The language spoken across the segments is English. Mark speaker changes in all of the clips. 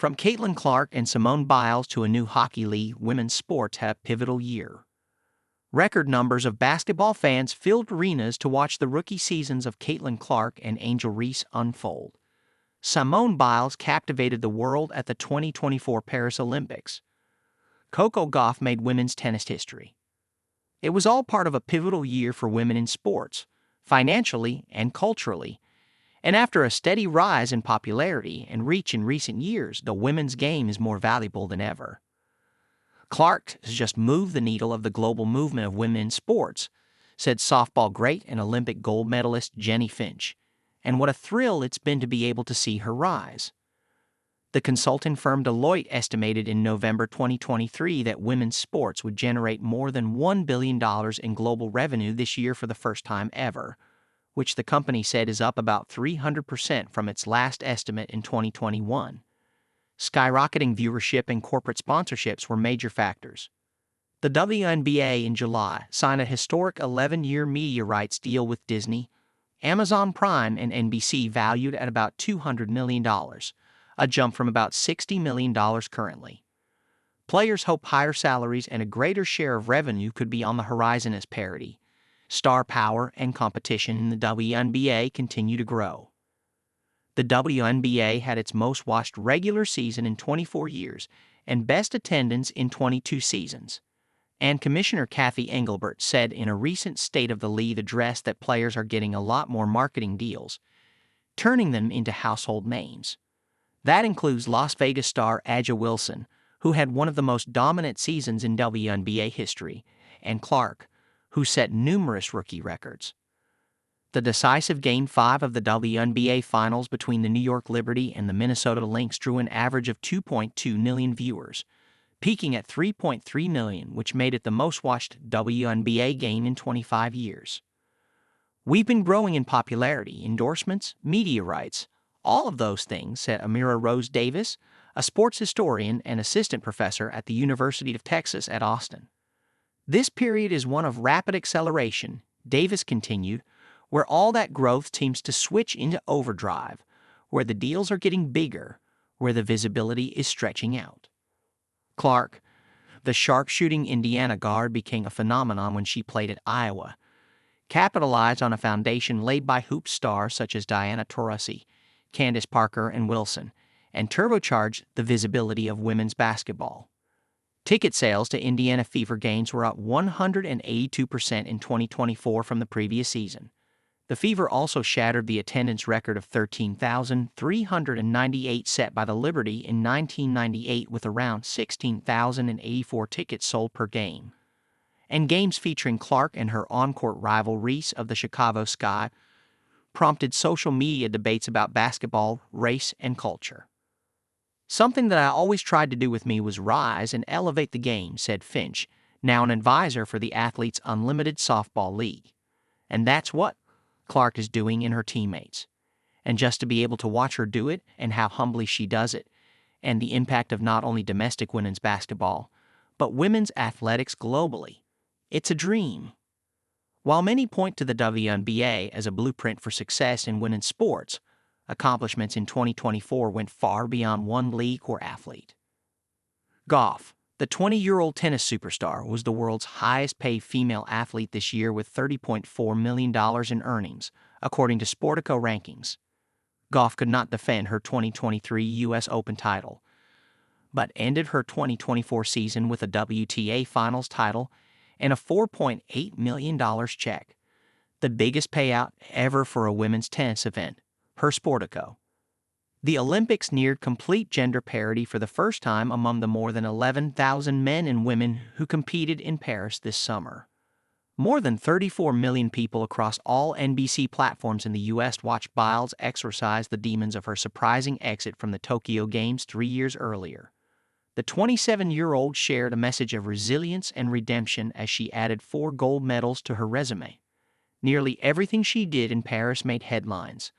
Speaker 1: From Caitlin Clark and Simone Biles to a new hockey league, women's sports had a pivotal year. Record numbers of basketball fans filled arenas to watch the rookie seasons of Caitlin Clark and Angel Reese unfold. Simone Biles captivated the world at the 2024 Paris Olympics. Coco Gauff made women's tennis history. It was all part of a pivotal year for women in sports, financially and culturally. And after a steady rise in popularity and reach in recent years, the women's game is more valuable than ever. Clark has just moved the needle of the global movement of women in sports, said softball great and Olympic gold medalist Jenny Finch. And what a thrill it's been to be able to see her rise. The consulting firm Deloitte estimated in November 2023 that women's sports would generate more than $1 billion in global revenue this year for the first time ever, which the company said is up about 300% from its last estimate in 2021. Skyrocketing viewership and corporate sponsorships were major factors. The WNBA in July signed a historic 11-year media rights deal with Disney, Amazon Prime, and NBC valued at about $200 million, a jump from about $60 million currently. Players hope higher salaries and a greater share of revenue could be on the horizon as parity, star power, and competition in the WNBA continue to grow. The WNBA had its most-watched regular season in 24 years and best attendance in 22 seasons. And Commissioner Kathy Engelbert said in a recent State of the League address that players are getting a lot more marketing deals, turning them into household names. That includes Las Vegas star A'ja Wilson, who had one of the most dominant seasons in WNBA history, and Clark, who set numerous rookie records. The decisive Game 5 of the WNBA Finals between the New York Liberty and the Minnesota Lynx drew an average of 2.2 million viewers, peaking at 3.3 million, which made it the most-watched WNBA game in 25 years. We've been growing in popularity, endorsements, media rights, all of those things, said Amira Rose Davis, a sports historian and assistant professor at the University of Texas at Austin. This period is one of rapid acceleration, Davis continued, where all that growth seems to switch into overdrive, where the deals are getting bigger, where the visibility is stretching out. Clark, the sharpshooting Indiana guard, became a phenomenon when she played at Iowa, capitalized on a foundation laid by hoop stars such as Diana Taurasi, Candace Parker, and Wilson, and turbocharged the visibility of women's basketball. Ticket sales to Indiana Fever games were up 182% in 2024 from the previous season. The Fever also shattered the attendance record of 13,398 set by the Liberty in 1998 with around 16,084 tickets sold per game. And games featuring Clark and her on-court rival Reese of the Chicago Sky prompted social media debates about basketball, race, and culture. Something that I always tried to do with me was rise and elevate the game, said Finch, now an advisor for the Athletes Unlimited Softball League. And that's what Clark is doing in her teammates. And just to be able to watch her do it and how humbly she does it, and the impact of not only domestic women's basketball, but women's athletics globally, it's a dream. While many point to the WNBA as a blueprint for success in women's sports, accomplishments in 2024 went far beyond one league or athlete. Gauff, the 20-year-old tennis superstar, was the world's highest-paid female athlete this year with $30.4 million in earnings, according to Sportico rankings. Gauff could not defend her 2023 U.S. Open title, but ended her 2024 season with a WTA Finals title and a $4.8 million check, the biggest payout ever for a women's tennis event, per Sportico. The Olympics neared complete gender parity for the first time among the more than 11,000 men and women who competed in Paris this summer. More than 34 million people across all NBC platforms in the U.S. watched Biles exorcise the demons of her surprising exit from the Tokyo Games 3 years earlier. The 27-year-old shared a message of resilience and redemption as she added 4 gold medals to her resume. Nearly everything she did in Paris made headlines.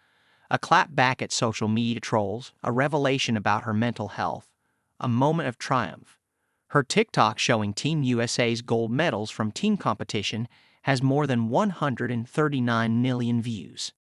Speaker 1: A clap back at social media trolls, a revelation about her mental health, a moment of triumph. Her TikTok showing Team USA's gold medals from team competition has more than 139 million views.